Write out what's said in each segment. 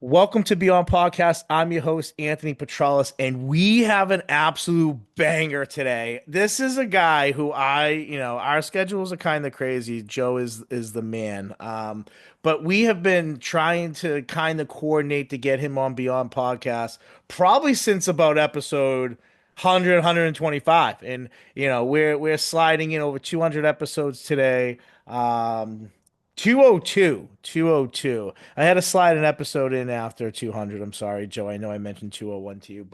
Welcome to Beyond Podcast. I'm your host, Anthony Petralis, and we have an absolute banger today. This is a guy who our schedules are kind of crazy. Joe is the man. But we have been trying to kind of coordinate to get him on Beyond Podcast probably since about episode 100, 125. And we're sliding in over 200 episodes today. 202, 202. I had to slide an episode in after 200. I'm sorry, Joe. I know I mentioned 201 to you,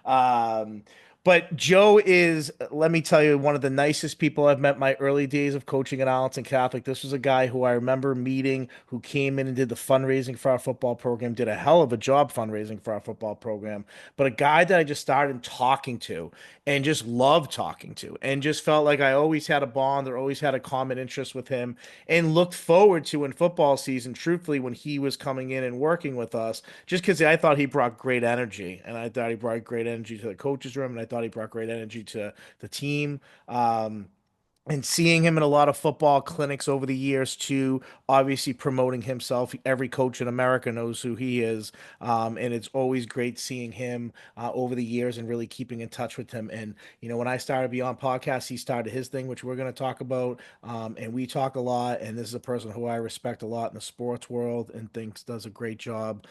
um, but Joe is, let me tell you, one of the nicest people I've met in my early days of coaching at Arlington Catholic. This was a guy who I remember meeting who came in and did the fundraising for our football program, did a hell of a job fundraising for our football program, but a guy that I just started talking to and just loved talking to and just felt like I always had a bond or always had a common interest with him and looked forward to in football season, truthfully, when he was coming in and working with us, just because I thought he brought great energy. And I thought he brought great energy to the coaches' room, and I thought he brought great energy to the team. And seeing him in a lot of football clinics over the years too, obviously promoting himself. Every coach in America knows who he is, and it's always great seeing him over the years and really keeping in touch with him. And when I started Beyond Podcast, he started his thing, which we're going to talk about, and we talk a lot. And this is a person who I respect a lot in the sports world and thinks does a great job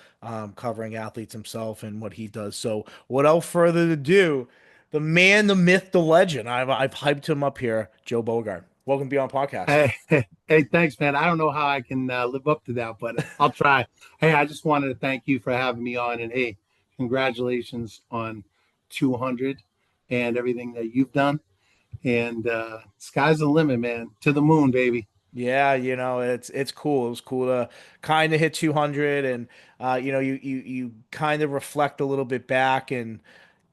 covering athletes himself and what he does. So, without further ado, the man, the myth, the legend. I've hyped him up here, Joe Beauregard. Welcome to Beyond Podcast. Hey, thanks, man. I don't know how I can live up to that, but I'll try. Hey, I just wanted to thank you for having me on, and hey, congratulations on 200 and everything that you've done. And sky's the limit, man. To the moon, baby. Yeah, it's cool. It was cool to kind of hit 200, and you kind of reflect a little bit back, and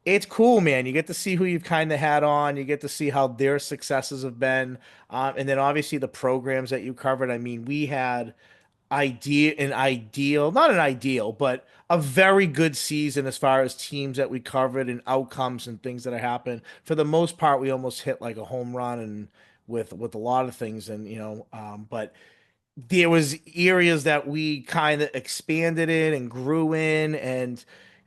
it's cool, man. You get to see who you've kind of had on. You get to see how their successes have been, and then obviously the programs that you covered. I mean, we had not an ideal, but a very good season as far as teams that we covered and outcomes and things that have happened. For the most part, we almost hit like a home run and with a lot of things, and but there was areas that we kind of expanded in and grew in, and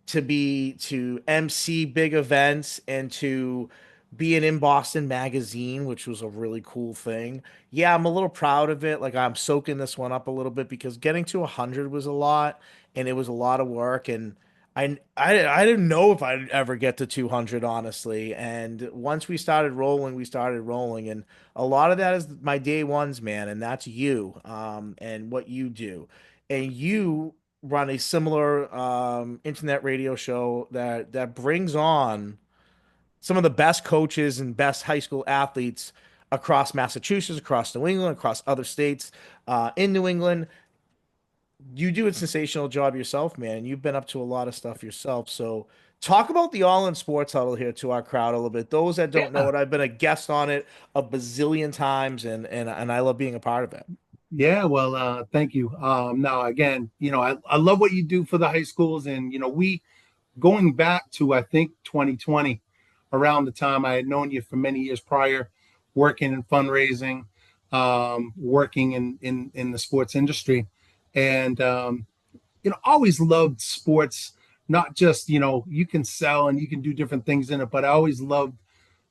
to MC big events and to being in Boston Magazine, which was a really cool thing. Yeah, I'm a little proud of it. Like I'm soaking this one up a little bit because getting to 100 was a lot and it was a lot of work, and I didn't know if I'd ever get to 200, honestly. And once we started rolling, and a lot of that is my day ones, man, and that's you, and what you do. And you run a similar internet radio show that brings on some of the best coaches and best high school athletes across Massachusetts, across New England, across other states, in New England. You do a sensational job yourself, man. You've been up to a lot of stuff yourself. So talk about the All In Sports Huddle here to our crowd a little bit. Those that don't know Yeah, it, I've been a guest on it a bazillion times, and I love being a part of it. yeah. Well, thank you. Now, again, I love what you do for the high schools, and we going back to I think 2020, around the time I had known you for many years prior, working in fundraising, working in the sports industry, and always loved sports. Not just you can sell and you can do different things in it, but I always loved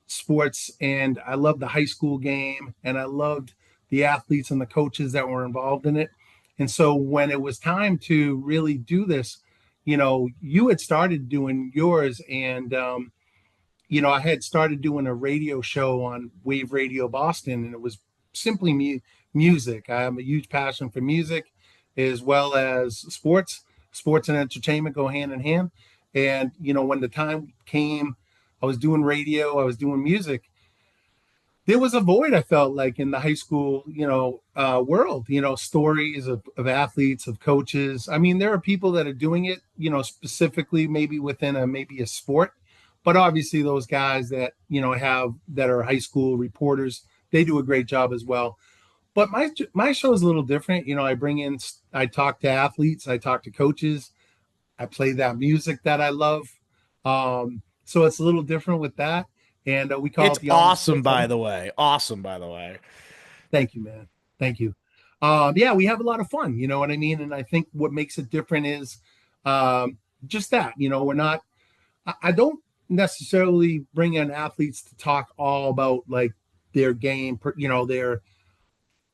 sports, and I loved the high school game, and I loved the athletes and the coaches that were involved in it. And so when it was time to really do this, you had started doing yours, and I had started doing a radio show on Wave Radio Boston, and it was simply music. I have a huge passion for music as well as sports. Sports and entertainment go hand in hand. And, when the time came, I was doing radio, I was doing music. There was a void I felt like in the high school, world, stories of athletes, of coaches. I mean, there are people that are doing it, specifically maybe within maybe a sport, but obviously those guys that, that are high school reporters, they do a great job as well. But my show is a little different. I talk to athletes, I talk to coaches, I play that music that I love. So it's a little different with that. And we call It's it the All in awesome, Sports by Huddle. the way. Awesome, by the way. Thank you, man. Thank you. Yeah, we have a lot of fun. You know what I mean? And I think what makes it different is Just that, we're not. I don't necessarily bring in athletes to talk all about like their game, their.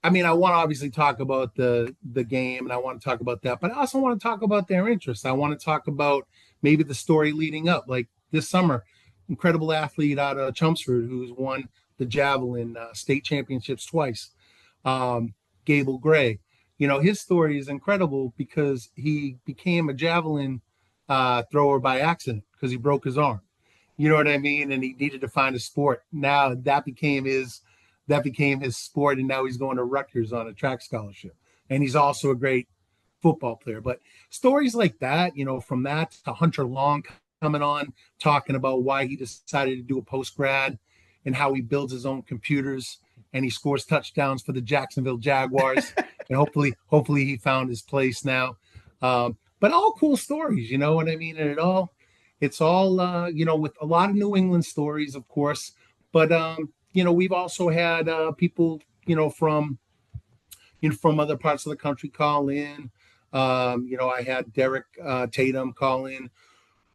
I mean, I want to obviously talk about the game, and I want to talk about that, but I also want to talk about their interests. I want to talk about maybe the story leading up, like this summer, incredible athlete out of Chelmsford who's won the javelin state championships twice. um, Gable Gray. His story is incredible because he became a javelin thrower by accident because he broke his arm. You know what I mean? And he needed to find a sport. Now that became his sport, and now he's going to Rutgers on a track scholarship. And he's also a great football player. But stories like that, from that to Hunter Long coming on, talking about why he decided to do a post grad and how he builds his own computers and he scores touchdowns for the Jacksonville Jaguars. And hopefully he found his place now. But all cool stories, you know what I mean? And it's all, with a lot of New England stories, of course. But, we've also had people, from other parts of the country call in. I had Derek Tatum call in,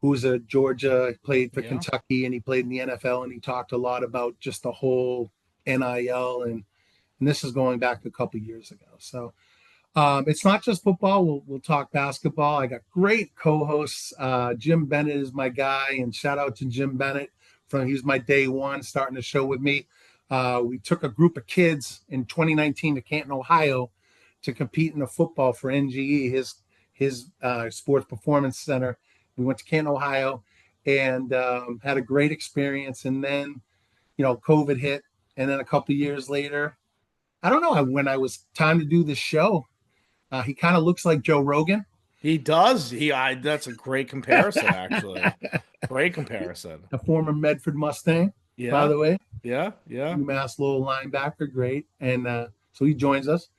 who's a Georgia, played for Yeah. Kentucky, and he played in the NFL, and he talked a lot about just the whole NIL, and this is going back a couple years ago. So it's not just football. We'll talk basketball. I got great co-hosts. Jim Bennett is my guy, and shout out to Jim Bennett he was my day one starting the show with me. We took a group of kids in 2019 to Canton, Ohio, to compete in the football for NGE, his sports performance center. We went to Canton, Ohio, and had a great experience. And then, COVID hit, and then a couple of years later, I don't know when I was time to do the show. He kind of looks like Joe Rogan. He does. That's a great comparison, actually. Great comparison. A former Medford Mustang, by Yeah. the way, Yeah. Yeah. UMass Lowell linebacker, great. And so he joins us.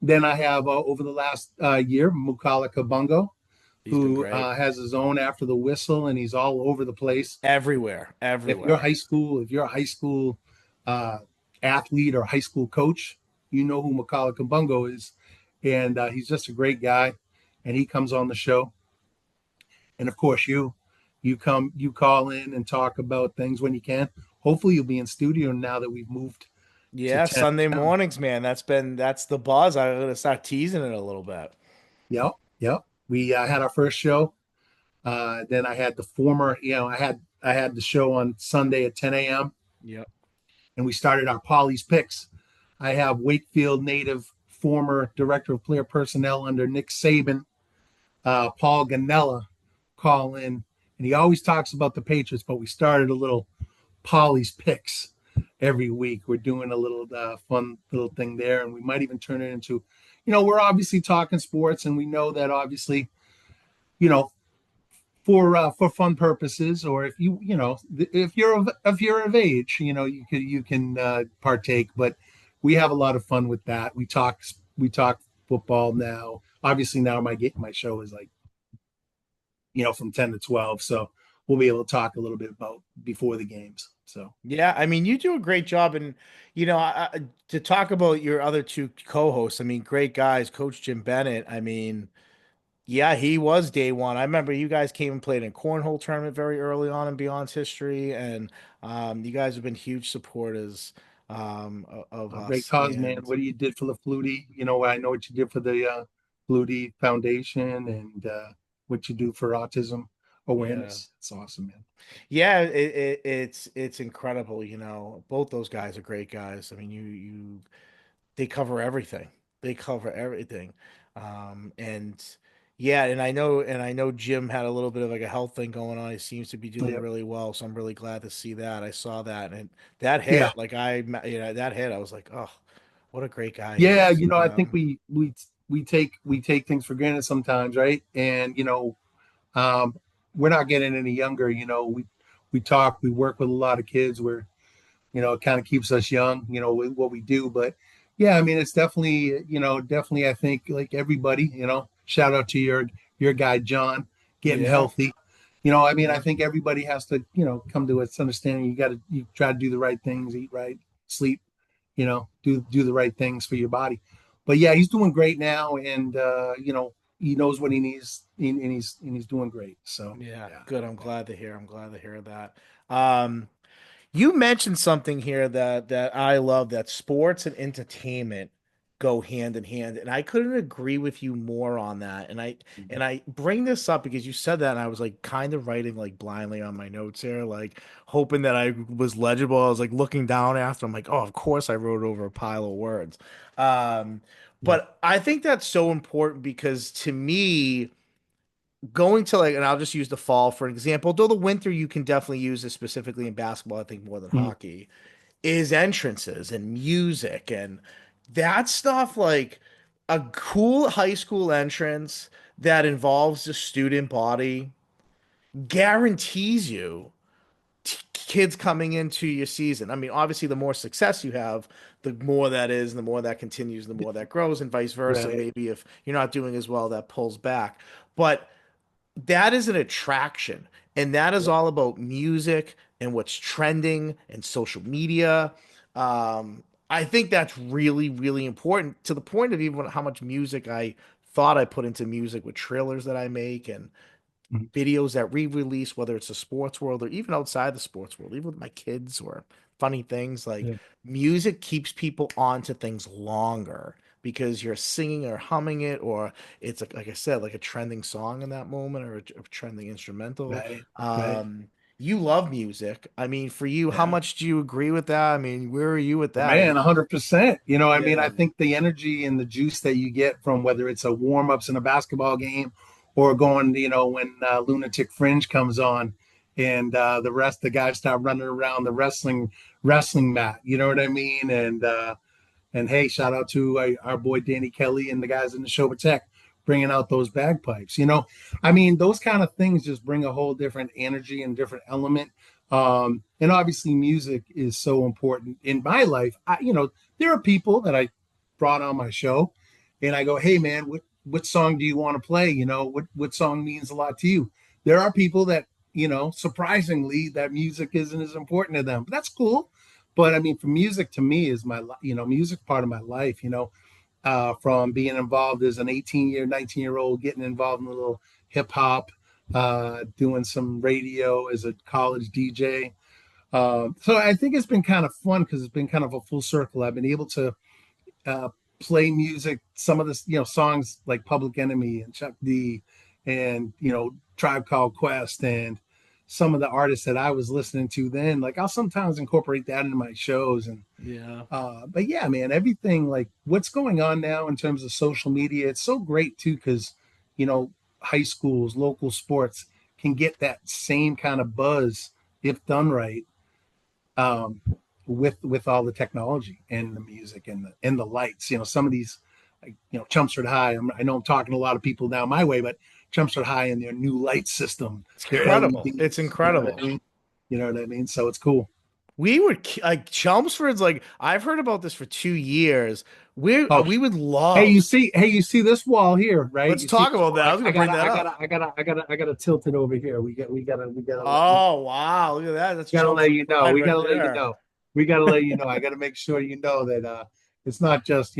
Then I have over the last year, Mukala Kabungo, He's been who great. has his own after the whistle, and he's all over the place. Everywhere. Everywhere. If you're a high school uh, athlete or high school coach, you know who Mukala Kabungo is, and he's just a great guy. And he comes on the show, and of course you call in and talk about things when you can. Hopefully you'll be in studio now that we've moved to Yeah, 10 Sunday a.m. mornings, man. That's the buzz. I'm gonna start teasing it a little bit. Yep, yep. We had our first show. Then I had the former, I had the show on Sunday at 10 a.m. Yep. and we started our Polly's Picks. I have Wakefield native former director of player personnel under Nick Saban, Paul Ganella, call in, and he always talks about the Patriots. But we started a little Polly's Picks every week. We're doing a little fun little thing there, and we might even turn it into, we're obviously talking sports, and we know that obviously, you know, for fun purposes, or if if you're of age, you can partake. But we have a lot of fun with that. We talk football now. Obviously now my show is like, from 10 to 12, so we'll be able to talk a little bit about before the games. So Yeah, I mean, you do a great job, and to talk about your other two co-hosts, I mean, great guys, Coach Jim Bennett. I mean, yeah, he was day one. I remember you guys came and played in a cornhole tournament very early on in Beyond's history, and you guys have been huge supporters of great us. cause, man. And What you did for the Flutie, I know what you did for the Flutie Foundation, and what you do for autism yeah, awareness. It's awesome, man. yeah, it's incredible. Both those guys are great guys. I mean, you they cover everything. They cover everything. And yeah, and I know Jim had a little bit of like a health thing going on. He seems to be doing Yeah, really well, so I'm really glad to see that. I saw that and that yeah, hit, like that hit, I was like, oh, what a great guy he yeah. is. I think we take things for granted sometimes, right? And um, we're not getting any younger. We work with a lot of kids. It kind of keeps us young, with what we do. But yeah, I mean, it's definitely, I think like everybody, shout out to your guy, John, getting Yeah, healthy. I mean, I yeah, think everybody has to, come to its understanding. You try to do the right things, eat right, sleep, do the right things for your body. But yeah, he's doing great now. And, he knows what he needs, and he's doing great. So Yeah, yeah, good. I'm yeah. glad to hear. I'm glad to hear that. Um, You mentioned something here that I love, that sports and entertainment go hand in hand, and I couldn't agree with you more on that. Mhm. And I bring this up because you said that, and I was like kind of writing like blindly on my notes here, like hoping that I was legible. I was like looking down after. I'm like, oh, of course I wrote over a pile of words. Um, Yeah. but I think that's so important because to me, going to like, and I'll just use the fall for an example, though the winter you can definitely use this specifically in basketball, I think more than Mhm. hockey, is entrances and music and that stuff. Like a cool high school entrance that involves the student body guarantees you kids coming into your season. I mean, obviously, the more success you have, the more that is, and the more that continues, the more that grows, and vice versa. Right. Maybe if you're not doing as well, that pulls back. But that is an attraction. And that is Yeah. all about music and what's trending and social media. I think that's really, really important to the point of even how much music I thought I put into music with trailers that I make and Mhm. videos that re-release, whether it's a sports world or even outside the sports world, even with my kids or funny things. Like Yeah. music keeps people onto things longer because you're singing or humming it, or it's like I said, like a trending song in that moment or a trending instrumental. Right. Right. Um, you love music. I mean, for you, how Yeah. much do you agree with that? I mean, where are you with Oh, that? man, 100%. You know, I mean, I Yeah. think the energy and the juice that you get from whether it's a warm ups in a basketball game or going, when Lunatic Fringe comes on and the guys start running around the wrestling mat. You know what I mean? And hey, shout out to our boy Danny Kelly and the guys in the Show Tech bringing out those bagpipes. I mean, those kind of things just bring a whole different energy and different element. And obviously, music is so important in my life. There are people that I brought on my show, and I go, "Hey, man, what song do you want to play? What song means a lot to you?" There are people that surprisingly, that music isn't as important to them, but that's cool. But I mean, for music to me is music part of my life. From being involved as an 19-year old, getting involved in a little hip hop, doing some radio as a college DJ. So I think it's been kind of fun because it's been kind of a full circle. I've been able to uh, play music, some of the songs like Public Enemy and Chuck D, and Tribe Called Quest, and some of the artists that I was listening to then. Like I'll sometimes incorporate that into my shows, and Yeah. but yeah, man, everything like what's going on now in terms of social media, it's so great too because you know high schools, local sports can get that same kind of buzz if done right, um, with all the technology and the music and the lights. Some of these, like Chelmsford High. I know I'm talking to a lot of people now my way, but Chelmsford High and their new light system, It's their incredible. It's LEDs. You know what I incredible. mean? You know what I mean? So it's cool. We would like Chelmsford's like I've heard about this for 2 years. Oh, We would hey, love. you see this wall here, right? Let's You see talk this about wall? that. I was gonna bring that up. I gotta tilt it over here. We gotta let Oh wow, look at that. That's gotta let Chelmsford you know. pride We right gotta let you there. know. We gotta let you know. I gotta make sure you know that it's not just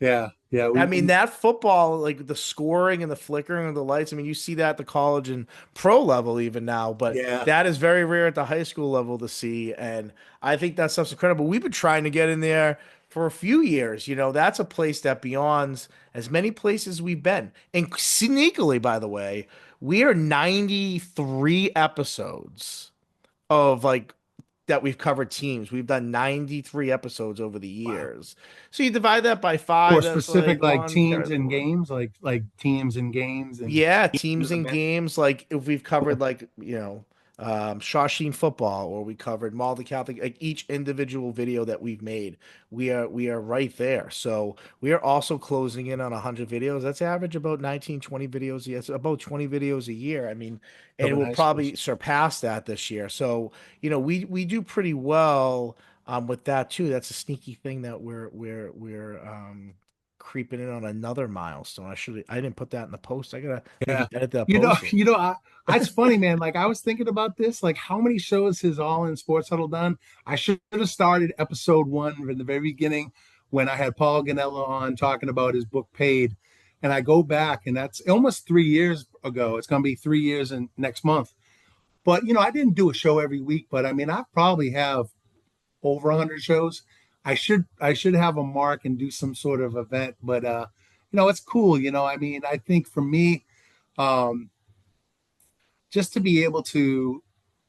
yeah, yeah. I We mean that football, like the scoring and the flickering of the lights. I mean, you see that at the college and pro level even now, but yeah. that is very rare at the high school level to see. And I think that stuff's incredible. We've been trying to get in there for a few years. That's a place that beyonds as many places we've been. And sneakily, by the way, we are 93 episodes of like that we've covered teams. We've done 93 episodes over the Wow. years. So you divide that by For five, that's specific like like one teams third. and games, like teams and games and Yeah, teams teams and and events. games. Like if we've covered like, Shawsheen football, or we covered Malden Catholic, like each individual video that we've made, we are right there. So we are also closing in on 100 videos. That's average about 19, 20 videos. Yes, about 20 videos a year. I mean, and Covering we'll high schools. probably surpass that this year. So, we do pretty well with that too. That's a sneaky thing that we're creeping in on another milestone. I didn't put that in the post. I gotta maybe Yeah. edit that You know, post. you know, it's funny, man. Like I was thinking about this, like how many shows has All in Sports Huddle done? I should have started episode 1 from the very beginning when I had Paul Ganella on talking about his book Paid. and I go back, and that's almost 3 years ago. It's going to be 3 years in next month. But I didn't do a show every week, but I mean, I probably have over 100 shows. I should have a mark and do some sort of event, but it's cool. I mean, I think for me, um, just to be able to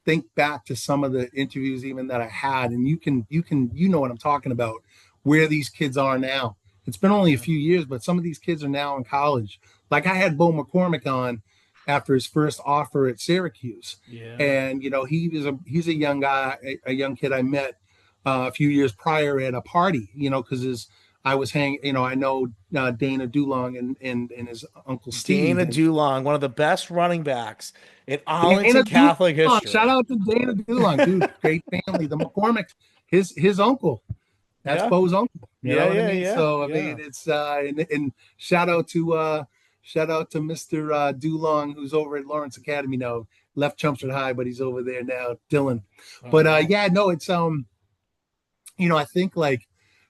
think back to some of the interviews even that I had, and you know what I'm talking about, where these kids are now. It's been only a Yeah. few years, but some of these kids are now in college. Like I had Bo McCormick on after his first offer at Syracuse, Yeah. and he's a young guy, a young kid I met a few years prior at a party. Because his I was hanging, I know Dana Dulong and his uncle Steve, Dana and Dulong, one of the best running backs in Dana Arlington Catholic Dulong. Shout history. out to Dana Dulong, dude. Great family. The McCormick, his uncle. That's Yeah. Bo's uncle. You Yeah, know what I yeah, mean? yeah, So I mean, yeah. it's and shout out to Mr. Dulong, who's over at Lawrence Academy now. Left Chelmsford High, but he's over there now, Dylan. Oh, But wow. yeah, no, it's I think like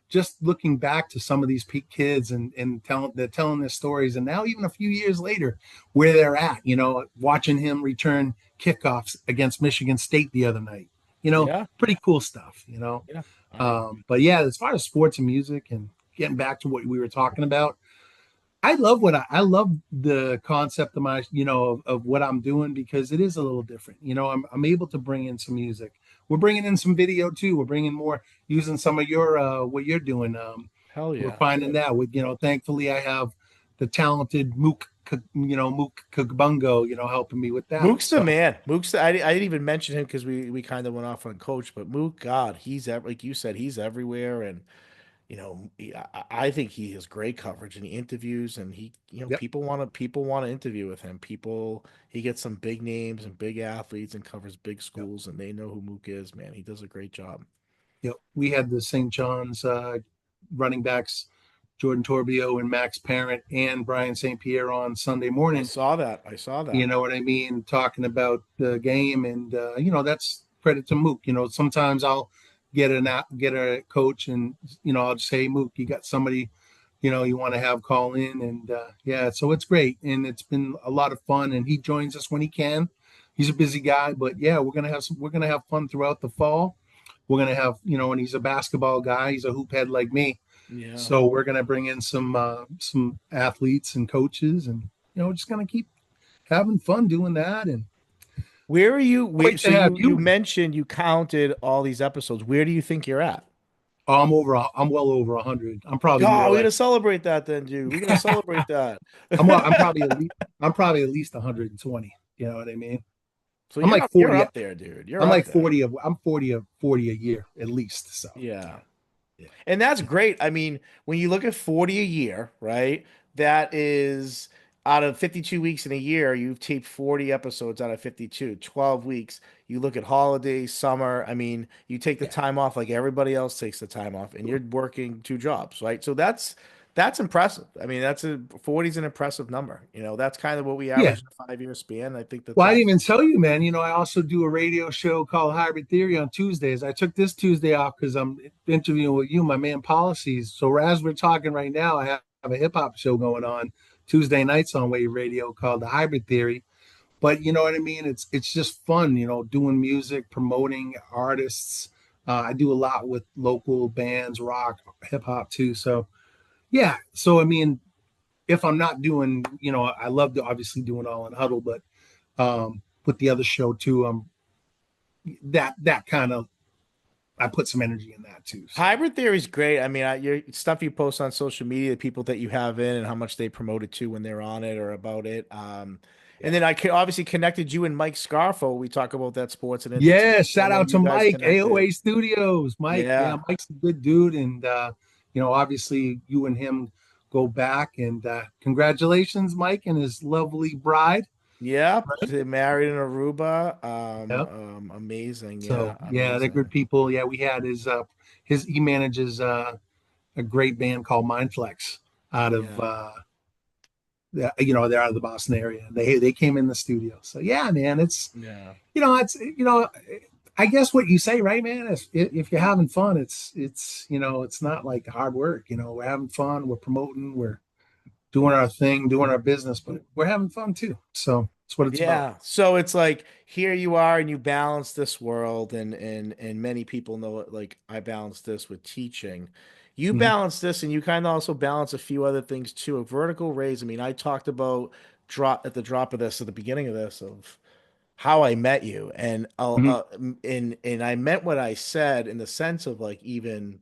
just looking back to some of these kids and telling their stories, and now even a few years later, where they're at, watching him return kickoffs against Michigan State the other night, Yeah. pretty cool stuff, Yeah. But yeah, as far as sports and music and getting back to what we were talking about, I love the concept of my of what I'm doing because it is a little different. I'm able to bring in some music. We're bringing in some video too. We're bringing more using some of your what you're doing. Hell We're yeah. finding that with thankfully I have the talented Mook Kagbungo helping me with that. Mook's the So man. I didn't even mention him because we kind of went off on coach, but Mook, God, like you said, he's everywhere. And, I think he has great coverage in the interviews and yep, people want to interview with him. He gets some big names and big athletes and covers big yep, schools and they know who Mook is, man. He does a great job. yep. We had the St. John's running backs Jordan Torbio and Max Parent and Brian St. Pierre on Sunday I morning. saw that. I saw You that. know what I mean? Talking about the game, and that's credit to Mook. Sometimes I'll get a coach, and I'll just say, hey, Mook, you got somebody, you want to have call in, and yeah, so it's great, and it's been a lot of fun. And he joins us when he can. He's a busy guy, but yeah, we're gonna have fun throughout the fall. We're gonna have, and he's a basketball guy. He's a hoop head like me, Yeah. so we're gonna bring in some athletes and coaches, and just gonna keep having fun doing that and Where are you? wait So to have you you. mentioned you counted all these episodes. Where do you think you're at? Oh, I'm well over 100. I'm probably more Oh, we're like gonna celebrate that then, dude. We're gonna celebrate that. I'm probably at least 120. You know what I mean? So I'm you're like up, you're 40. up there, dude. You're I'm up like there. 40 a year at least. So Yeah. yeah, And that's great. I mean, when you look at 40 a year, right? That is out of 52 weeks in a year, you've taped 40 episodes out of 52, 12 weeks. You look at holidays, summer. I mean, you take the yeah, time off like everybody else takes the time off, and you're working two jobs, right? So that's impressive. I mean, 40 is an impressive number. That's kind of what we yeah. average in a 5-year span. I think Well, I that's didn't even tell you, man. I also do a radio show called Hybrid Theory on Tuesdays. I took this Tuesday off because I'm interviewing with you, my man, Policies. So as we're talking right now, I have a hip hop show going on Tuesday nights on Wave Radio called the Hybrid Theory. But you know what I mean? It's just fun, doing music, promoting artists. I do a lot with local bands, rock, hip hop too. So yeah. So I mean, if I'm not doing, I love to obviously doing all in Huddle, but with the other show too, that kind of I put some energy in that too. So hybrid theory is great. I mean, your stuff you post on social media, the people that you have in, and how much they promote it to when they're on it or about it. And yeah. then obviously connected you and Mike Scarfo. We talk about that sports and Yeah, entertainment. shout And then out to you guys Mike, connected. AOA Studios. Mike, yeah, Yeah, Mike's a good dude. And obviously you and him go back and congratulations, Mike, and his lovely bride. yeah. Right? They married in Aruba. Yeah. Amazing. So Yeah, yeah, they're good amazing. people. Yeah, we had his he manages a great band called Mindflex out of Yeah. they're out of the Boston area. They came in the studio. So yeah, man, Yeah. it's I guess what you say, right, man? If you're having fun, it's not like hard work. We're having fun. We're promoting. We're doing our thing, doing our business, but we're having fun too. So that's what it's about. Yeah. So it's like here you are and you balance this world and many people know it like I balance this with teaching. You Mhm. balance this and you kind of also balance a few other things too. A vertical raise. I mean, I talked about drop at the drop of this at the beginning of this of how I met you Mhm. and I meant what I said in the sense of like even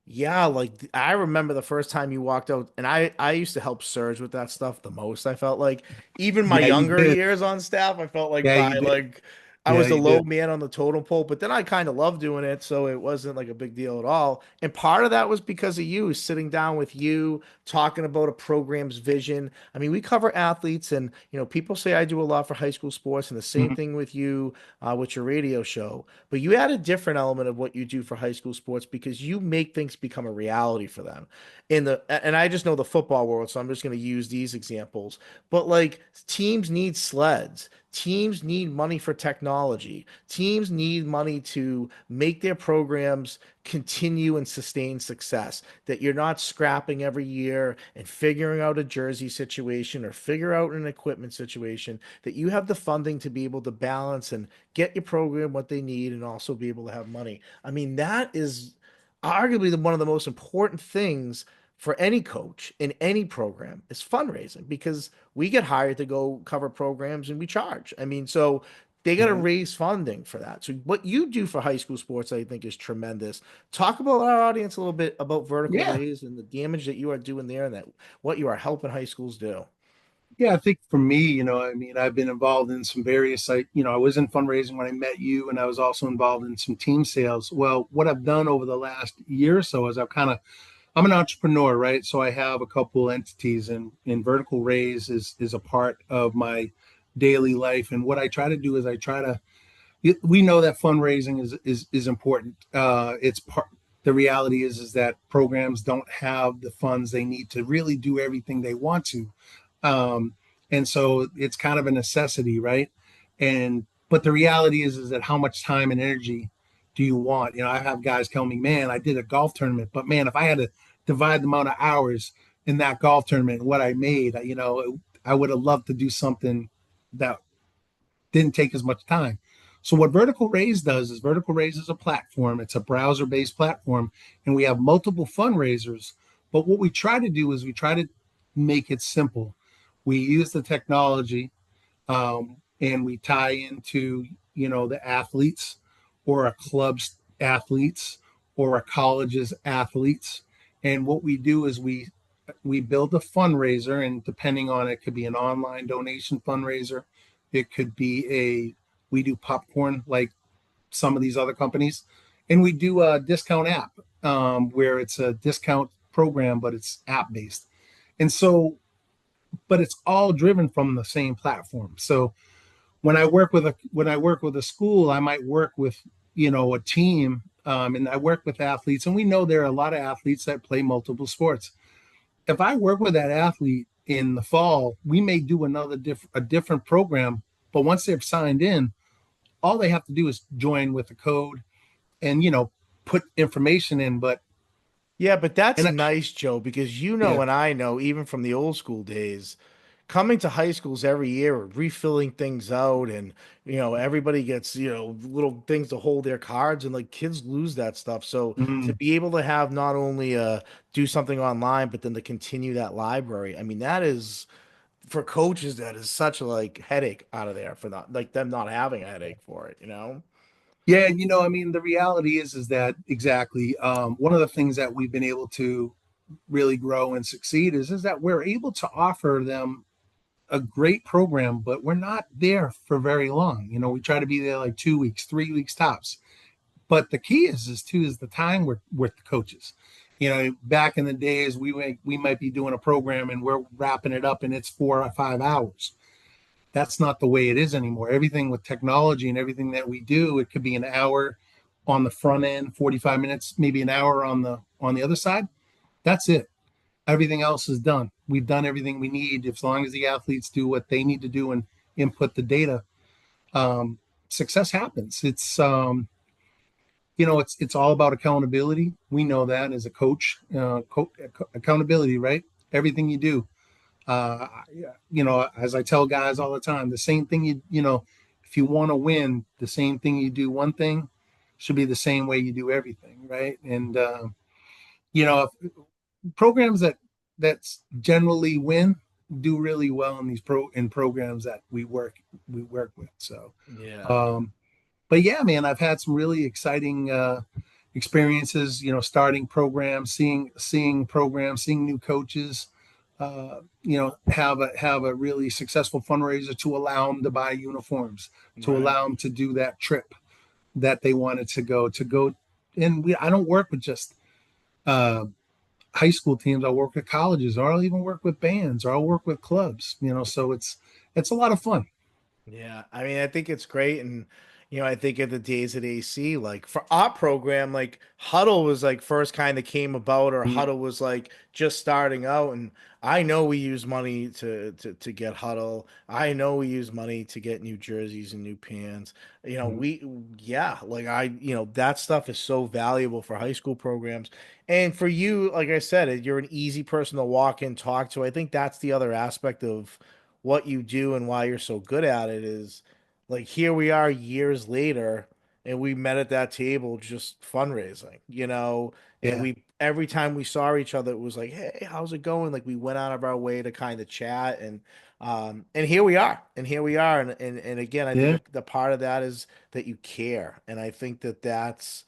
yeah, like I remember the first time you walked out, and I used to help Serge with that stuff the most. I felt like even my Yeah, you younger did. years on staff, I felt like Yeah, you by did. like I Yeah, was the you low did. man on the totem pole, but then I kind of loved doing it, so it wasn't like a big deal at all. And part of that was because of you sitting down with you, talking about a program's vision. I mean, we cover athletes, and people say I do a lot for high school sports, and the same Mhm. thing with you with your radio show. But you add a different element of what you do for high school sports because you make things become a reality for them. And I just know the football world, so I'm just going to use these examples. But like teams need sleds. Teams need money for technology. Teams need money to make their programs continue and sustain success. That you're not scrapping every year and figuring out a jersey situation or figure out an equipment situation. That you have the funding to be able to balance and get your program what they need and also be able to have money. I mean, that is arguably one of the most important things for any coach in any program is fundraising because we get hired to go cover programs and we charge. I mean, so they got to Right. raise funding for that. So what you do for high school sports, I think, is tremendous. Talk about our audience a little bit about vertical Yeah. raise and the damage that you are doing there and that what you are helping high schools do. Yeah, I think for me, I mean, I've been involved in some various, I was in fundraising when I met you, and I was also involved in some team sales. Well, what I've done over the last year or so is I'm an entrepreneur, right? So I have a couple entities, and vertical raise is a part of my daily life. And what I try to do is we know that fundraising is important. It's part. The reality is that programs don't have the funds they need to really do everything they want to, um, and so it's kind of a necessity, right? And but the reality is that how much time and energy do you want? I have guys tell me, "Man, I did a golf tournament, but man, if I had to divide the amount of hours in that golf tournament and what I made, I would have loved to do something that didn't take as much time." So what Vertical Raise does is Vertical Raise is a platform. It's a browser-based platform, and we have multiple fundraisers. But what we try to do is we try to make it simple. We use the technology, and we tie into the athletes or a club's athletes or a college's athletes. And what we do is we build a fundraiser, and depending on it, could be an online donation fundraiser. It could be we do popcorn like some of these other companies, and we do a discount app, where it's a discount program, but it's app based. And so, but it's all driven from the same platform. So when I work with a school, I might work with a team, and I work with athletes, and we know there are a lot of athletes that play multiple sports. If I work with that athlete in the fall, we may do a different program. But once they've signed in, all they have to do is join with the code and put information in. But Yeah, but that's and nice, Joe, because yeah, and I know, even from the old school days, coming to high schools every year, refilling things out, and everybody gets, little things to hold their cards, and like kids lose that stuff. So to mm, be able to have not only do something online, but then to continue that library, I mean, that is for coaches, that is such a like headache out of there for not like them not having a headache for it, you know? yeah, and I mean, the reality is that exactly, one of the things that we've been able to really grow and succeed is that we're able to offer them a great program, but we're not there for very long. We try to be there like 2 weeks, 3 weeks tops. But the key is the time with the coaches. Back in the days, we might be doing a program and we're wrapping it up and it's 4 or 5 hours. That's not the way it is anymore. Everything with technology and everything that we do, it could be an hour on the front end, 45 minutes, maybe an hour on the other side. That's it. Everything else is done. We've done everything we need. As long as the athletes do what they need to do and input the data, um, success happens. It's all about accountability. We know that as a coach, accountability, right? Everything you do. Uh, as I tell guys all the time, the same thing if you want to win, the same thing you do one thing should be the same way you do everything, right? And programs that's generally win do really well in these programs that we work with. So, Yeah. um, but yeah, man, I've had some really exciting experiences. Starting programs, seeing programs, seeing new coaches. Have a really successful fundraiser to allow them to buy uniforms, to Right. allow them to do that trip that they wanted to go. And I don't work with just uh, high school teams. I work with colleges, or I'll even work with bands, or I'll work with clubs. So it's a lot of fun. Yeah, I mean, I think it's great, and I think of the days at AC, like for our program, like Huddle was like first kind of came about, or Mm-hmm. Huddle was like just starting out, and I know we use money to get Huddle. I know we use money to get new jerseys and new pants. Yeah, like that stuff is so valuable for high school programs, and for you, like I said, you're an easy person to walk in, talk to. I think that's the other aspect of what you do and why you're so good at it is like here we are years later and we met at that table just fundraising, and Yeah, we every time we saw each other it was like, hey, how's it going? Like we went out of our way to kind of chat and here we are. And again, I think yeah, the part of that is that you care. And I think that that's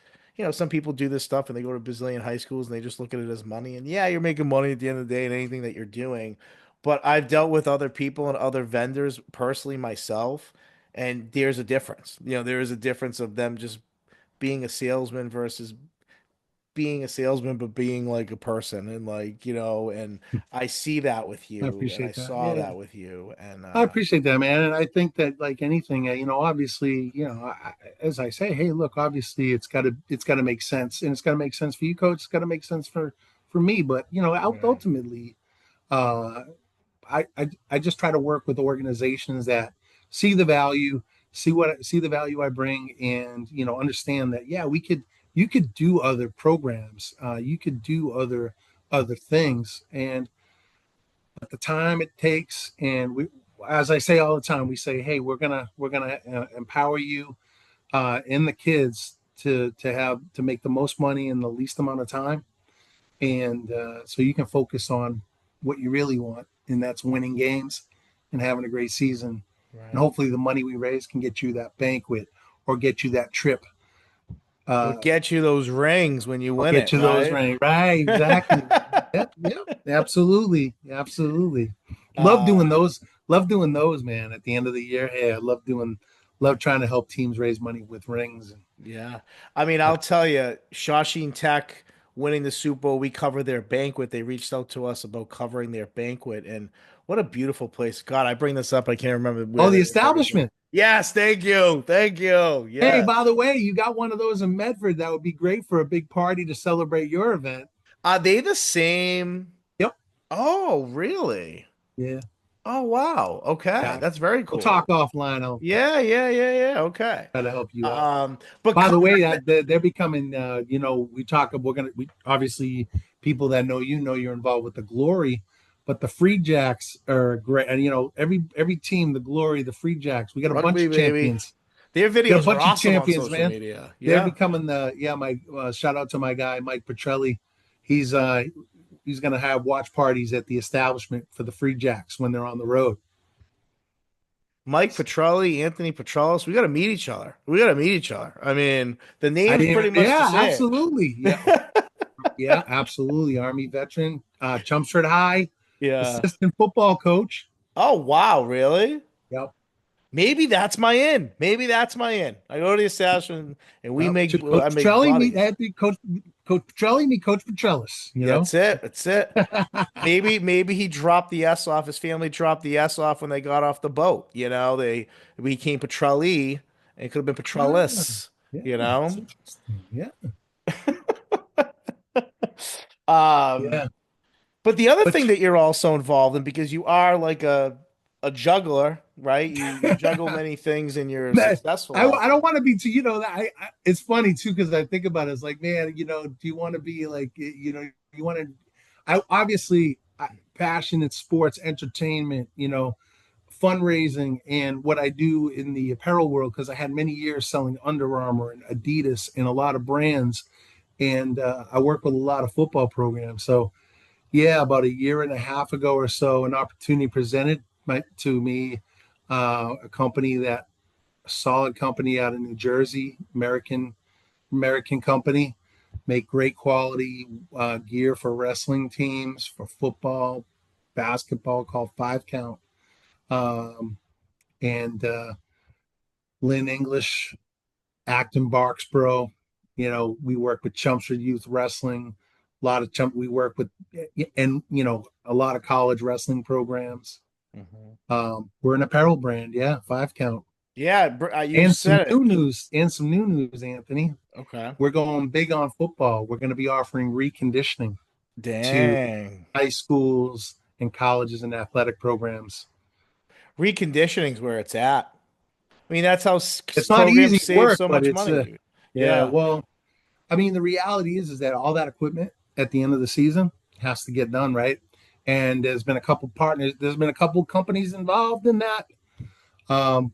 some people do this stuff and they go to bazillion high schools and they just look at it as money. And yeah, you're making money at the end of the day in anything that you're doing. But I've dealt with other people and other vendors personally myself, and there's a difference. There is a difference of them just being a salesman versus being a salesman, but being like a person. And and I see that with I you, and I appreciate that. saw Yeah, that with you. And I appreciate that, man. And I think that like anything, obviously, as I say, hey, look, obviously, it's got to make sense, and it's got to make sense for you, coach. It's got to make sense for me. But right, ultimately, uh, I just try to work with organizations that see the value, see the value I bring, and understand that yeah, you could do other programs, you could do other things, and at the time it takes, and as I say all the time, we say, hey, we're gonna empower you and the kids to make the most money in the least amount of time, and so you can focus on what you really want, and that's winning games and having a great season. And right. hopefully, the money we raise can get you that banquet or get you that trip, Or uh, get you those rings when you or win get it, you those right? rings. Right? Exactly, man. Yep, yep, absolutely, absolutely. Love doing Uh, those. Love doing those, man. At the end of the year, hey, love trying to help teams raise money with rings. And Yeah. I mean, I'll tell you, Shawsheen Tech winning the Super Bowl, we covered their banquet. They reached out to us about covering their banquet. And what a beautiful place. God, I bring this up. I can't remember oh, where the it is every time. establishment. Yes, thank you. Thank you. Hey, Yes. by the way, you got one of those in Medford. That would be great for a big party to celebrate your event. Are they the same? Yep. Oh, really? Yeah. Oh, wow. Okay. Yeah. That's very We'll talk cool. offline. I'll Yeah, yeah, yeah, yeah. Okay. try to help you out. But By the way, covering they're becoming. We talk. We obviously people that know you're involved with the Glory, but the Free Jacks are great. And every team, the Glory, the Free Jacks. We got a bunch rugby, of baby. champions. Their Got a videos are bunch of awesome on champions, social man. media. They're Yeah. becoming the my shout out to my guy Mike Petrelli. He's uh he's gonna have watch parties at the establishment for the Free Jacks when they're on the road. Mike Petrelli, Anthony Petrellis, we got to meet each other. We got to meet each other. I mean, the I name's didn't. pretty much the Yeah, same. absolutely. Yeah, yeah, absolutely. Army veteran, Chelmsford High Yeah. assistant football coach. Oh, wow, really? Yep. Maybe that's my in. Maybe that's my in. I go to the establishment and Yep. Coach I make Petrelli meet buddies. that Coach Petrelli meet Coach Petrellis. That's it. That's it. Maybe he dropped the S off. His family dropped the S off when they got off the boat. They became Petrelli, and it could have been Ah, Petrellis, yeah, you that's know? interesting. Yeah, Um, yeah. But the other But thing that you're also involved in, because you are like a juggler, right? You juggle many things and you're that, successful I at don't them. want to be too. It's funny too because I think about it. It's like, man, do you want to be like, you want to? I obviously passion in sports, entertainment, fundraising, and what I do in the apparel world, because I had many years selling Under Armour and Adidas and a lot of brands. And I work with a lot of football programs. So, yeah, about a year and a half ago or so, an opportunity presented to me, a company a solid company out of New Jersey, American company, make great quality gear for wrestling teams, for football, basketball, called Five Count, um, and Lynn English, Acton Barksboro. We work with Chelmsford Youth Wrestling. A lot of chump we work with, and a lot of college wrestling programs. Mhm. We're an apparel brand, yeah, Five Count, Yeah, you said it. and some new news, Anthony. Okay. We're going big on football. We're going to be offering reconditioning to Dang. high schools and colleges and athletic programs. Reconditioning's where it's at. I mean, that's how It's not programs easy save work, so but much it's money, dude. yeah. Yeah. Well, I mean, the reality is that all that equipment at the end of the season has to get done, right? And there's been a couple partners, there's been a couple companies involved in that. Um,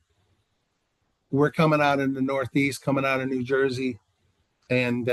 we're coming out in the Northeast, coming out of New Jersey, and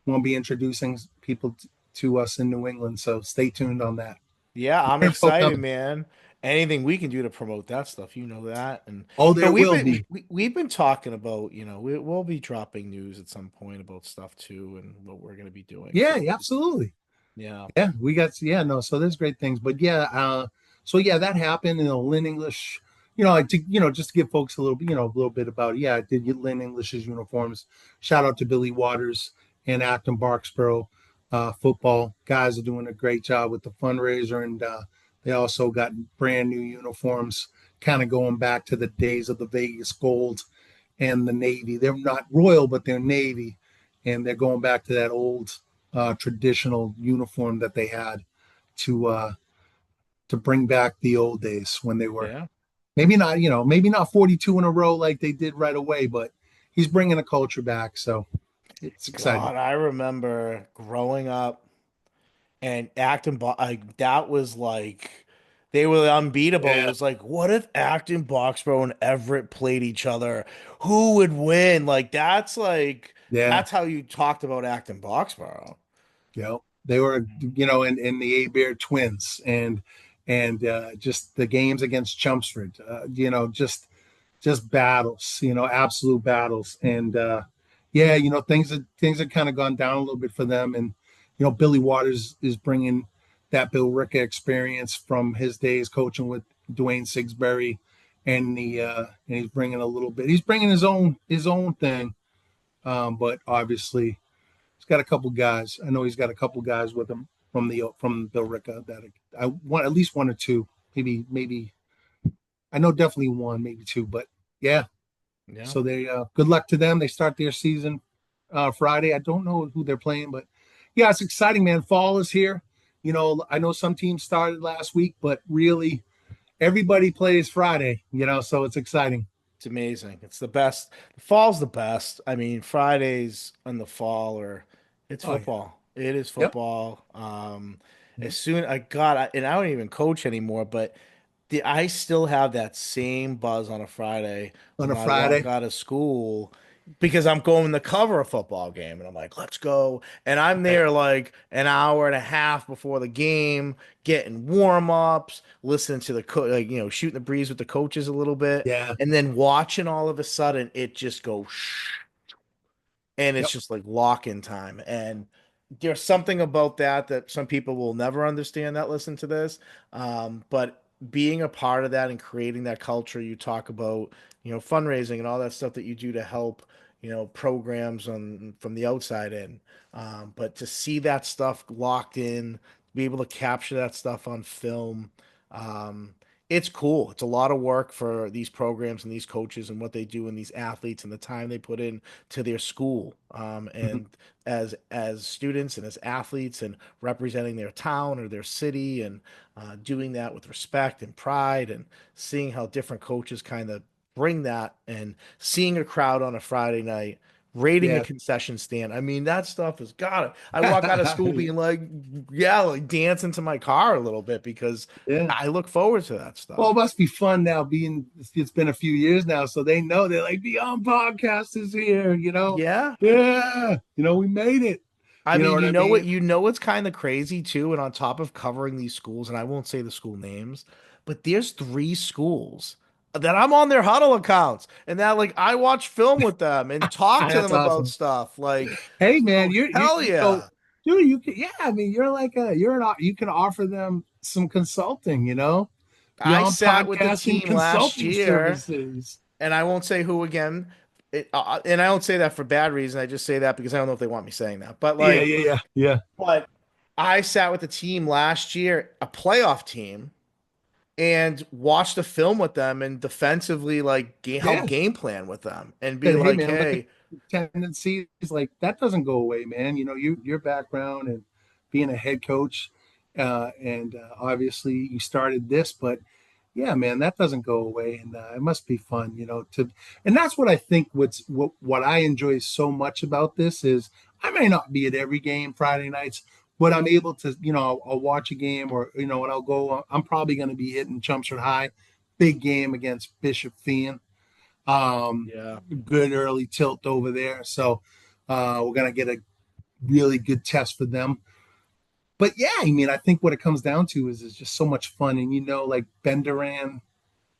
we'll be introducing people to us in New England. So stay tuned on that. Yeah, I'm More info excited, coming. man. Anything we can do to promote that stuff, you know that. And Oh, there we've will been be. we've been talking about, we'll be dropping news at some point about stuff too and what we're going to be doing. Yeah, So, absolutely. yeah. Yeah, we got yeah, no, so there's great things. But yeah, so yeah, that happened in Lynn English. Just to give folks a little bit about it. Yeah, I did get Lynn English's uniforms. Shout out to Billy Waters and Acton Barksboro. Football guys are doing a great job with the fundraiser, and they also got brand new uniforms, kind of going back to the days of the Vegas Gold and the Navy. They're not royal, but they're Navy, and they're going back to that old traditional uniform that they had to uh, to bring back the old days when they were Yeah. maybe not 42 in a row like they did right away, but he's bringing a culture back, so it's exciting. God, I remember growing up and Acton, like that was like they were unbeatable. It Yeah, was like, what if Acton, Boxborough, and Everett played each other? Who would win? yeah, That's how you talked about Acton, Boxborough. they were in the A Bear twins, and just the games against Chelmsford, just battles, absolute battles. And yeah, things have kind of gone down a little bit for them. And Billy Waters is bringing that Bill Ricka experience from his days coaching with Dwayne Sigsbury, and he's bringing a little bit. He's bringing his own thing, but obviously he's got a couple guys. I know he's got a couple guys with him from Bill Ricka that I want at least one or two, maybe I know definitely one, maybe two, but yeah, Yeah. so they good luck to them. They start their season Friday. I don't know who they're playing, but yeah, it's exciting, man. Fall is here. I know some teams started last week, but really everybody plays Friday. So it's exciting. It's amazing. It's the best. Fall's the best. I mean, Fridays in the fall are it's Oh yeah. football. It is Yep. football. Yep. As soon I got and I don't even coach anymore, but I still have that same buzz on a Friday On a when I walk Friday. out of school because I'm going to cover a football game and I'm like, let's go. And I'm Yeah. there like an hour and a half before the game, getting warm-ups, listening to the shooting the breeze with the coaches a little bit, Yeah. and then watching all of a sudden it just goes and it's Yep. just like lock-in time. And there's something about that some people will never understand that listen to this. But being a part of that and creating that culture you talk about, fundraising and all that stuff that you do to help, programs from the outside in. But to see that stuff locked in, be able to capture that stuff on film, um, it's cool. It's a lot of work for these programs and these coaches and what they do and these athletes and the time they put in to their school, Mhm. and as students and as athletes and representing their town or their city and doing that with respect and pride and seeing how different coaches kind of bring that and seeing a crowd on a Friday night raiding a Yeah. concession stand. I mean, that stuff is gotta. I walk out of school being like, yeah, like dancing to my car a little bit because Yeah. I look forward to that Well, it stuff. must be fun now being, it's been a few years now, so they know they're like, Beyond Podcast is here, you know? Yeah. Yeah. We made it. I You know mean, what you I know what, mean? you know what's kind of crazy too, and on top of covering these schools, and I won't say the school names, but there's three schools that I'm on their Huddle accounts, and that like I watch film with them and talk to That's them about awesome. stuff. Like, Hey man, so hell yeah. dude, you can, yeah, I mean, you can offer them some consulting, I beyond sat with the podcasting team last consulting year, services. and I won't say who again. And I don't say that for bad reason. I just say that because I don't know if they want me saying that. But Yeah, like, yeah, yeah, yeah, but I sat with the team last year, a playoff team, and watched a film with them and defensively like help yeah. game plan with them and be Said, hey like, man, look at hey, tendencies. Like that doesn't go away, man. Your background and being a head coach, and obviously you started this, but yeah, man, that doesn't go away, and it must be fun, and that's what I think. What I enjoy so much about this is I may not be at every game Friday nights, but I'm able to, I'll watch a game, or when I'll go, I'm probably going to be hitting Chelmsford High, big game against Bishop Fien. Um, yeah, Good early tilt over there, so we're going to get a really good test for them. But yeah, I mean, I think what it comes down to is it's just so much fun, and like Ben Duran,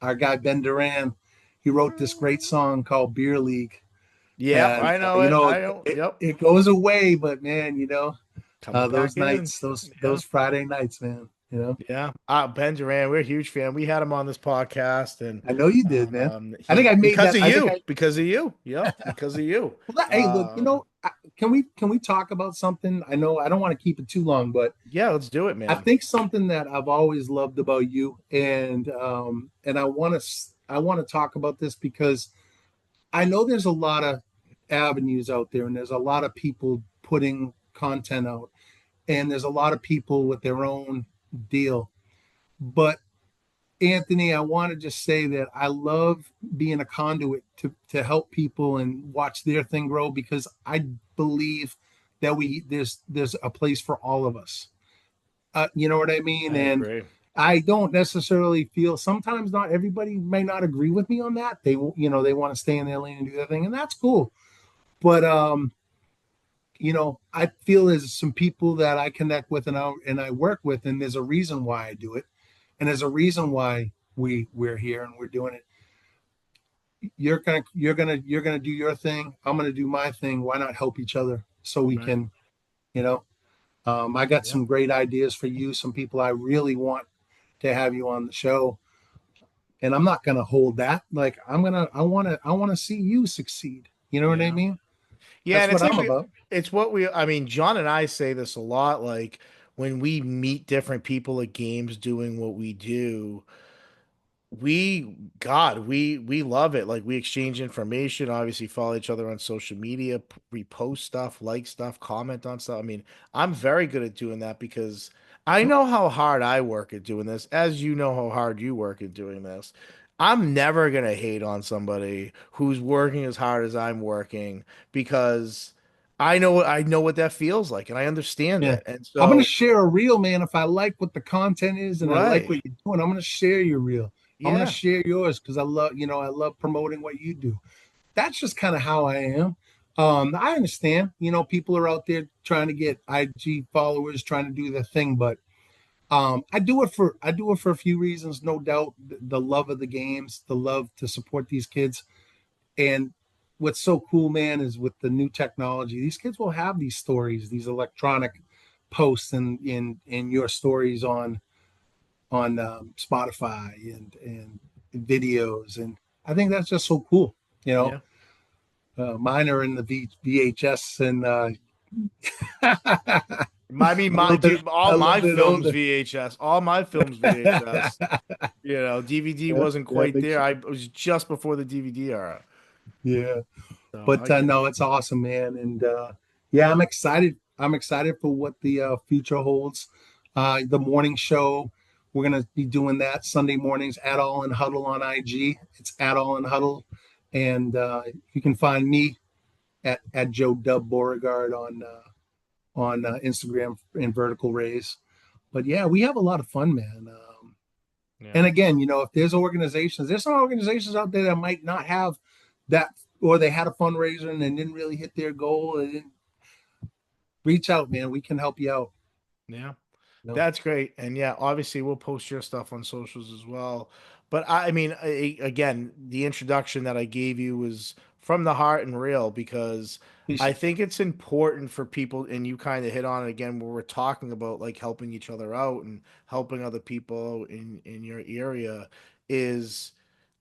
our guy Ben Duran, he wrote this great song called Beer League, yep, and I know it. I don't. it, Yep, it goes away, but man, coming those back in. nights, those Yeah, those Friday nights, man, yeah. Ben Duran, we're a huge fan. We had him on this podcast, and I know you did, man. I think he I made because that. of I think you, I because of you. Yep, because of you. well, hey, look, Um, can we talk about something? I know I don't want to keep it too long, but yeah, let's do it, I man. think something that I've always loved about you, and I want to talk about this because I know there's a lot of avenues out there, and there's a lot of people putting content out, and there's a lot of people with their own deal. But Anthony, I want to just say that I love being a conduit to help people and watch their thing grow, because I believe that there's a place for all of us. You know what I mean? I And agree. I don't necessarily feel, sometimes not everybody may not agree with me on that. They want to stay in their lane and do their thing, and that's cool. But I feel there's some people that I connect with, and I work with, and there's a reason why I do it, and there's a reason why we're here and we're doing it. You're gonna do your thing. I'm gonna do my thing. Why not help each other so we Right. can, you know? I got Yeah. some great ideas for you. Some people I really want to have you on the show, and I'm not gonna hold that. Like I want to see you succeed. You know what I Yeah. mean? Yeah, That's and it's what like I'm about. it's what we, I mean, John and I say this a lot, like when we meet different people at games doing what we do, we love it. Like we exchange information, obviously follow each other on social media, repost stuff, like stuff, comment on stuff. I mean, I'm very good at doing that because I know how hard I work at doing this, as you know how hard you work at doing this. I'm never gonna hate on somebody who's working as hard as I'm working because I know what that feels like and I understand Yeah. it. And I'm gonna so, share a reel, man. If I like what the content is and I like right. what you're doing, I'm gonna share your reel. I'm gonna Yeah. share yours because I love promoting what you do. That's just kind of how I am. I understand, people are out there trying to get IG followers, trying to do their thing, but I do it for a few reasons, no doubt. The love of the games, the love to support these kids, and what's so cool, man, is with the new technology, these kids will have these stories, these electronic posts, and in your stories on Spotify and videos, and I think that's just so cool. You know, Yeah. mine are in the VHS, and I mean, a little bit dude, all a little my bit films older. VHS, all my films VHS. DVD Yeah, wasn't yeah, quite make there. sure. It was just before the DVD era. Yeah, So but I get no, it. it's awesome, man, and yeah, I'm excited. I'm excited for what the future holds. The morning show, we're gonna be doing that Sunday mornings at All in Huddle on IG. It's at All in Huddle, and you can find me at Joe Dub Beauregard on Instagram and Vertical Raise. But yeah, we have a lot of fun, man. Yeah. And again, if there's some organizations out there that might not have that, or they had a fundraiser and they didn't really hit their goal. They didn't reach out, man. We can help you out. Yeah. You know? That's great. And yeah, obviously we'll post your stuff on socials as well. But I mean, again, the introduction that I gave you was from the heart and real because I Appreciate think it's important for people, and you kind of hit on it again where we're talking about like helping each other out and helping other people in your area is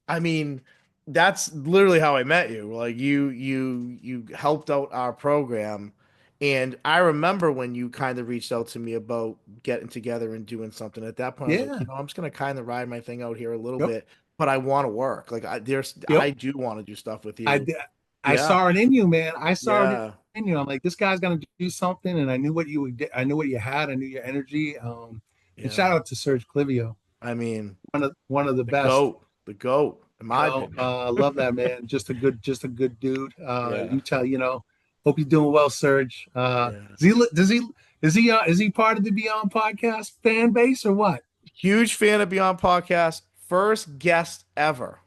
I mean, that's literally how I met you. Like you helped out our program. And I remember when you kind of reached out to me about getting together and doing something. At that point, I was like, Yeah. I'm just gonna kind of ride my thing out here a little Yep. bit, but I want to work. Yep. I do want to do stuff with I you. did. I Yeah, saw it in you, man. I saw it yeah, in you. I'm like, this guy's gonna do something, and I knew what you would. I knew what you had. I knew your energy. And yeah. shout out to Serge Clivio, I mean, one of the best. the goat, in my opinion. Love that man. Just a good dude. Yeah, Hope you're doing well, Serge. yeah. Is he part of the Beyond Podcast fan base or what? Huge fan of Beyond Podcast. First guest ever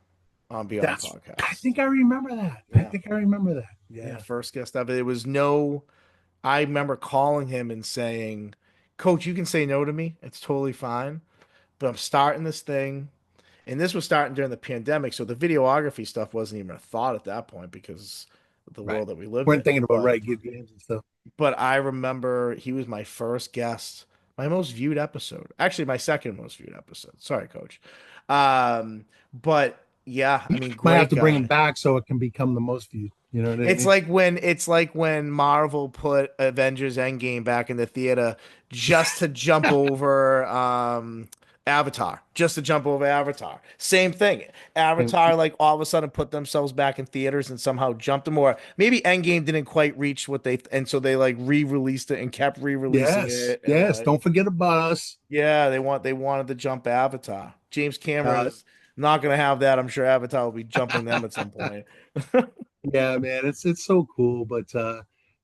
on Beyond I Podcast. think I remember that. I Yeah. think I remember that. Yeah, Yeah. first guest ever. It was no, I remember calling him and saying, Coach, you can say no to me. It's totally fine. But I'm starting this thing. And this was starting during the pandemic. So the videography stuff wasn't even a thought at that point because of the Right. world that we lived Weren't in. thinking about right good games and stuff. But I remember he was my first guest, my most viewed episode. Actually, my second most viewed episode. Sorry, Coach. But yeah, I mean, Might have great to bring him guy. back so it can become the most viewed. You know what I mean? It's like when Marvel put Avengers Endgame back in the theater just to jump over Avatar, just to jump over Avatar. Same thing. And Avatar like all of a sudden put themselves back in theaters and somehow jumped them, or maybe Endgame didn't quite reach what they and so they like re-released it and kept re-releasing yes, it and yes. like Don't forget about us. yeah, they wanted to jump Avatar. James Uh, Cameron's not gonna have that. I'm sure Avatar will be jumping them at some point. Yeah, man, it's so cool. But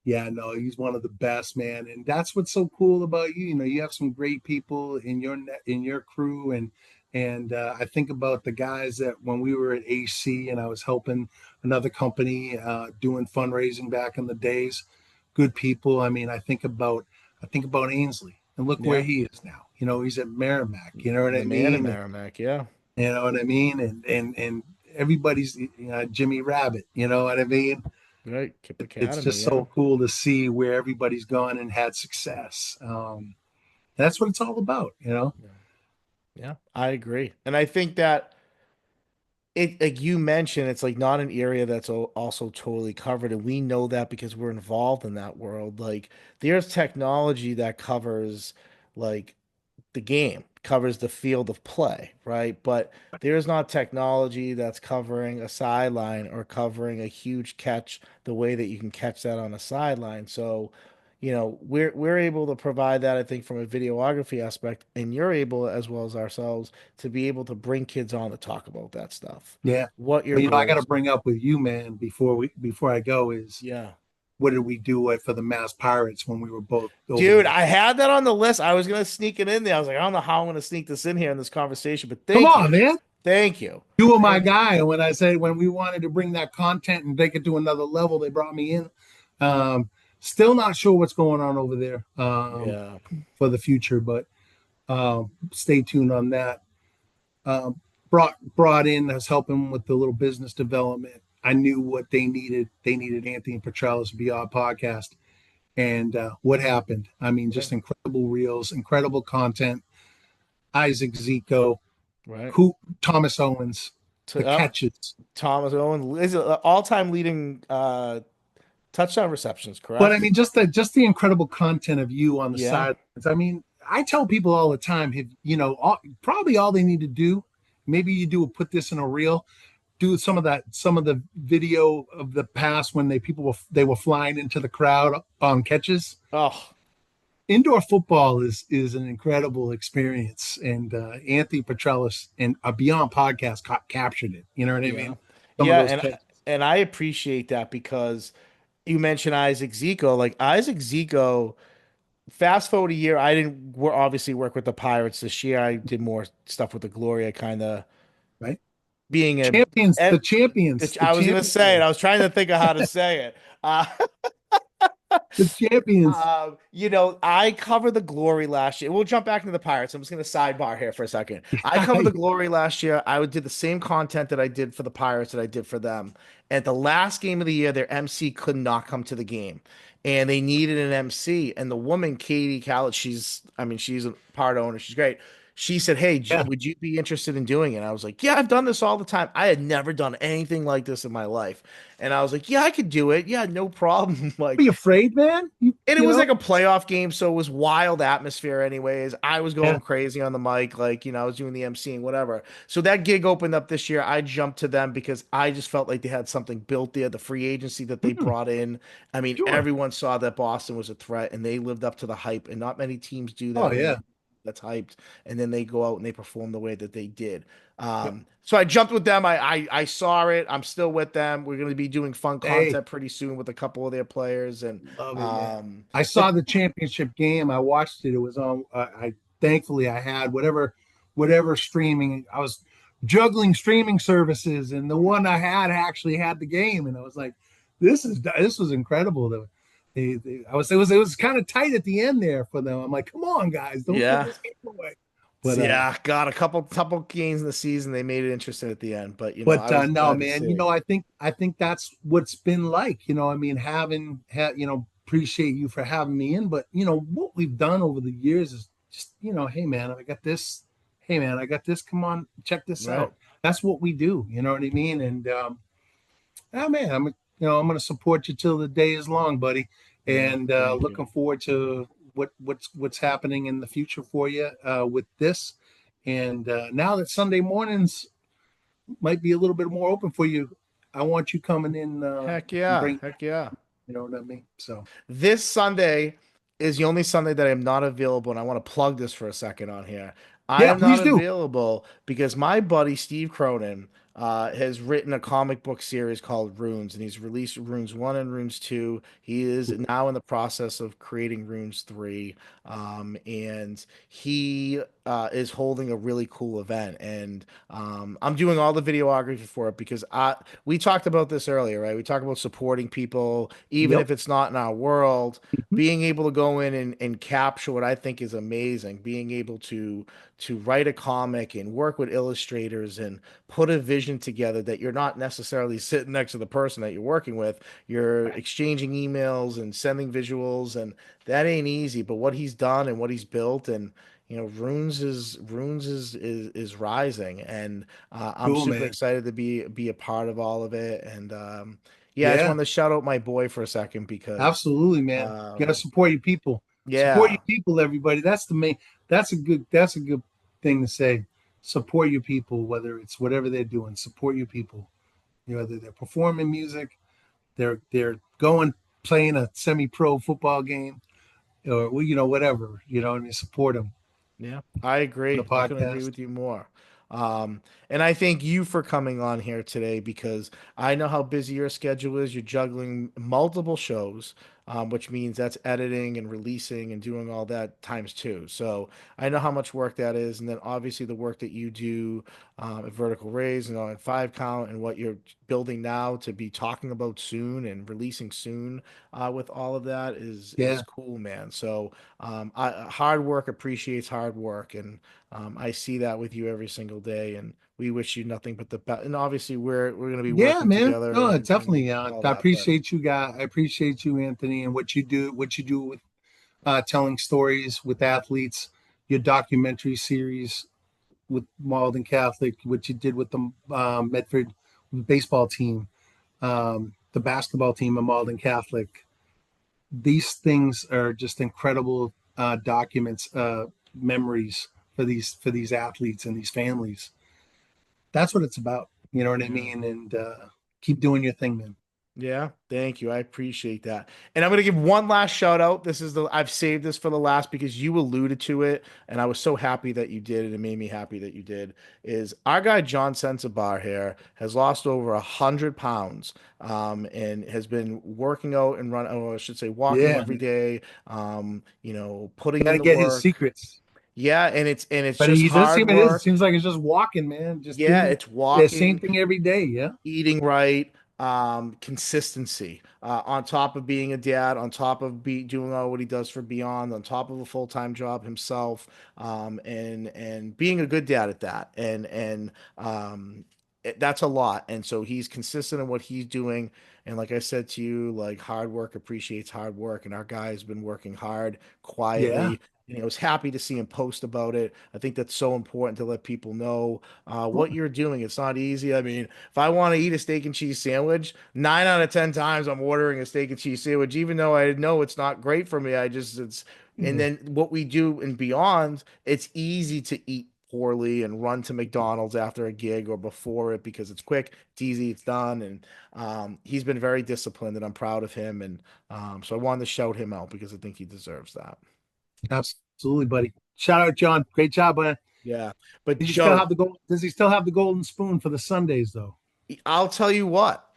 yeah, no, he's one of the best, man. And that's what's so cool about you. You have some great people in your crew, and I think about the guys that when we were at AC and I was helping another company doing fundraising back in the days, good people. I mean, I think about Ainsley and look where Yeah. he is now. He's at Merrimack. You know what I The man in mean? Merrimack, yeah. You know what I mean? And everybody's Jimmy Rabbit. You know what I mean? Right. Kip It's Academy, just yeah. so cool to see where everybody's gone and had success. That's what it's all about. Yeah. Yeah, I agree. And I think that it, like you mentioned, it's like not an area that's also totally covered. And we know that because we're involved in that world. Like there's technology that covers like the game, covers the field of play, right? But there's not technology that's covering a sideline or covering a huge catch the way that you can catch that on a sideline. So, we're able to provide that, I think, from a videography aspect, and you're able, as well as ourselves, to be able to bring kids on to talk about that stuff. Yeah. What your But I got to goals? bring up with you, man, before I go is Yeah. what did we do for the Mass Pirates when we were both over Dude, there? I had that on the list. I was gonna sneak it in there. I was like, I don't know how I'm gonna sneak this in here in this conversation, but Come thank on, you. man. Thank you. You were my Thank you. guy. And when I said when we wanted to bring that content and take it to another level, they brought me in. Um, Still not sure what's going on over there Yeah. for the future, but stay tuned on that. Brought in as helping with the little business development. I knew what they needed. They needed Anthony Petralis to be our podcast. And what happened? I mean, Yeah. just incredible reels, incredible content. Isaac Zico, Right. who Thomas Owens, the Up catches. Thomas Owen is an all-time leading touchdown receptions, But I correct? mean, just the incredible content of you on the Yeah. sidelines. I mean, I tell people all the time, probably all they need to do, maybe you do put this in a reel, do some of the video of the past when they were flying into the crowd on catches. Oh, Indoor football is an incredible experience, and Anthony Petrellis and a Beyond podcast captured it. You know what I yeah. mean? Some of Yeah, those and catches. and I appreciate that because you mentioned Isaac Zico. Like Isaac Zico, fast forward a year, I didn't obviously work with the Pirates this year. I did more stuff with the Glory. I kind of right? being a, Champions, eh, the champions, the I was gonna champions say it. year, I was trying to think of how to say it. the champions. I covered the Glory last year. We'll jump back into the Pirates. I'm just going to sidebar here for a second. I covered the Glory last year. I would did the same content that I did for the Pirates that I did for them. At the last game of the year, their MC could not come to the game, and they needed an MC. And the woman, Katie Cowlett, she's a part owner. She's great. She said, "Hey, Yeah, would you be interested in doing it?" I was like, "Yeah, I've done this all the time. I had never done anything like this in my life." And I was like, "Yeah, I could do it. Yeah, no problem." Like, be afraid, man. and it You was know, like a playoff game, so it was wild atmosphere anyways. I was yeah. going crazy on the mic, like, I was doing the emceeing, whatever. So that gig opened up this year. I jumped to them because I just felt like they had something built there. The free agency that they Mm, brought in. I mean, sure. everyone saw that Boston was a threat and they lived up to the hype. And not many teams do Oh that when they yeah. that's hyped and then they go out and they perform the way that they did. Yep. So I jumped with them. I saw it. I'm still with them. We're going to be doing fun Hey, content pretty soon with a couple of their players and love it, man. um, I the saw the championship game. I watched it. It was on. I thankfully I had whatever streaming. I was juggling streaming services, and the one I had actually had the game, and I was like, this was incredible. I was it was kind of tight at the end there for them. I'm like, come on, guys, don't give Yeah. this game away. But Yeah, got a couple games in the season. They made it interesting at the end, but I But was no, glad to man. see. I think that's what's been like. I mean, appreciate you for having me in. But what we've done over the years is just hey man, I got this. Hey man, I got this. Come on, check this Right. out. That's what we do. You know what I mean? And man, I'm gonna support you till the day is long, buddy. Yeah, And thank you. looking forward to what's happening in the future for you with this. And now that Sunday mornings might be a little bit more open for you. I want you coming in Heck and yeah. bring, Heck yeah. you know what I mean? So This Sunday is the only Sunday that I'm not available, and I want to plug this for a second on here. I yeah, am not please do. available because my buddy Steve Cronin has written a comic book series called Runes, and he's released Runes 1 and Runes 2. He is now in the process of creating Runes 3, and he is holding a really cool event. And I'm doing all the videography for it because we talked about this earlier, right? We talked about supporting people, even Yep. if it's not in our world, Mhm. being able to go in and capture what I think is amazing, being able to write a comic and work with illustrators and put a vision together that you're not necessarily sitting next to the person that you're working with. You're exchanging emails and sending visuals, and that ain't easy. But what he's done and what he's built and Runes is rising, and I'm Cool, super man. excited to be a part of all of it. And yeah, I just Yeah, wanted to shout out my boy for a second because absolutely, man. You gotta um, support your people. Support your yeah, people, everybody. That's the main. That's a good thing to say. Support your people, whether it's whatever they're doing. Support your people. Whether they're performing music, they're going playing a semi-pro football game, or well, whatever. I mean, support them yeah, I on the agree. I couldn't agree podcast. with you more. And I thank you for coming on here today because I know how busy your schedule is. You're juggling multiple shows, which means that's editing and releasing and doing all that times two. So I know how much work that is. And then obviously the work that you do at Vertical Raise and on Five Count and what you're building now to be talking about soon and releasing soon with all of that is Yeah, cool, man. So hard work appreciates hard work, and I see that with you every single day. And we wish you nothing but the best. And obviously, we're going to be yeah, working man. together No, and definitely. all I that. But appreciate you, guy. I appreciate you, Anthony, and what you do with telling stories with athletes. Your documentary series with Malden Catholic, what you did with the Medford baseball team, the basketball team of Malden Catholic. These things are just incredible documents, memories for these athletes and these families. That's what it's about. You know what I yeah, mean? And keep doing your thing, man. Yeah, thank you. I appreciate that. And I'm gonna give one last shout out. This is the I've saved this for the last because you alluded to it, and I was so happy that you did, and it made me happy that you did. Is our guy John Sensabar here has lost over 100 pounds, and has been working out and running, or I should say, walking Yeah, every man. day. Putting Got in to the get his work. secrets. Yeah, and it's But just he does hard seem it is. It work. seems like it's just walking, man. Just Yeah, doing it's the same walking, thing every day. Yeah. eating right, consistency, on top of being a dad, on top of doing all what he does for Beyond, on top of a full-time job himself, and being a good dad at that. That's a lot. And so he's consistent in what he's doing. And like I said to you, like hard work appreciates hard work. And our guy has been working hard Yeah. quietly. And I was happy to see him post about it. I think that's so important to let people know what you're doing. It's not easy. I mean, if I want to eat a steak and cheese sandwich, 9 out of 10 times I'm ordering a steak and cheese sandwich, even though I know it's not great for me. It's, and Yeah. then what we do and beyond, it's easy to eat poorly and run to McDonald's after a gig or before it because it's quick, it's easy, it's done. And he's been very disciplined, and I'm proud of him. And so I wanted to shout him out because I think he deserves that. Absolutely, buddy. Shout out, John. Great job, man. Yeah. But Does he still Joe, have the gold? Does he still have the golden spoon for the Sundays though? I'll tell you what.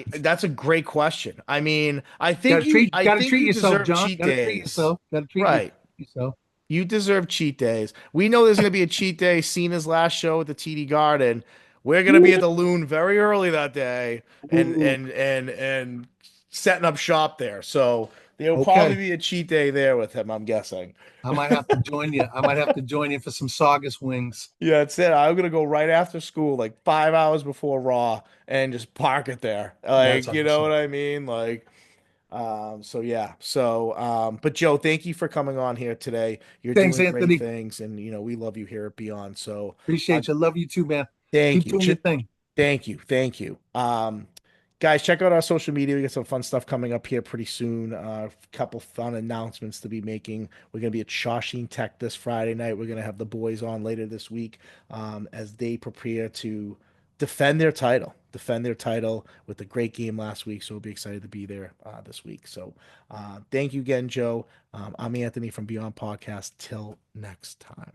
That's a great question. I mean, I Got to think treat you yourself, deserve John. cheat Got to treat days. yourself. Got to treat Right. yourself. You deserve cheat days. We know there's going to be a cheat day. Cena's last show at the TD Garden. We're going to be at Ooh, the Loon very early that day ooh, and setting up shop there. So there'll probably okay. be a cheat day there with him, I'm guessing. I might have to join you. I might have to join you for some saugus wings. Yeah, that's it. I'm gonna go right after school, like 5 hours before Raw, and just park it there. That's Like, you know awesome. what I mean? Like, so yeah. But Joe, thank you for coming on here today. You're Thanks, doing great Anthony. things, and we love you here at Beyond. So, uh, Appreciate you. Love you too, man. thank Keep you. doing your thing. Thank you. Guys, check out our social media. We got some fun stuff coming up here pretty soon. A couple fun announcements to be making. We're gonna be at Shawsheen Tech this Friday night. We're gonna have the boys on later this week, as they prepare to defend their title with a great game last week. So we'll be excited to be there this week. So thank you again, Joe. I'm Anthony from Beyond Podcast. Till next time.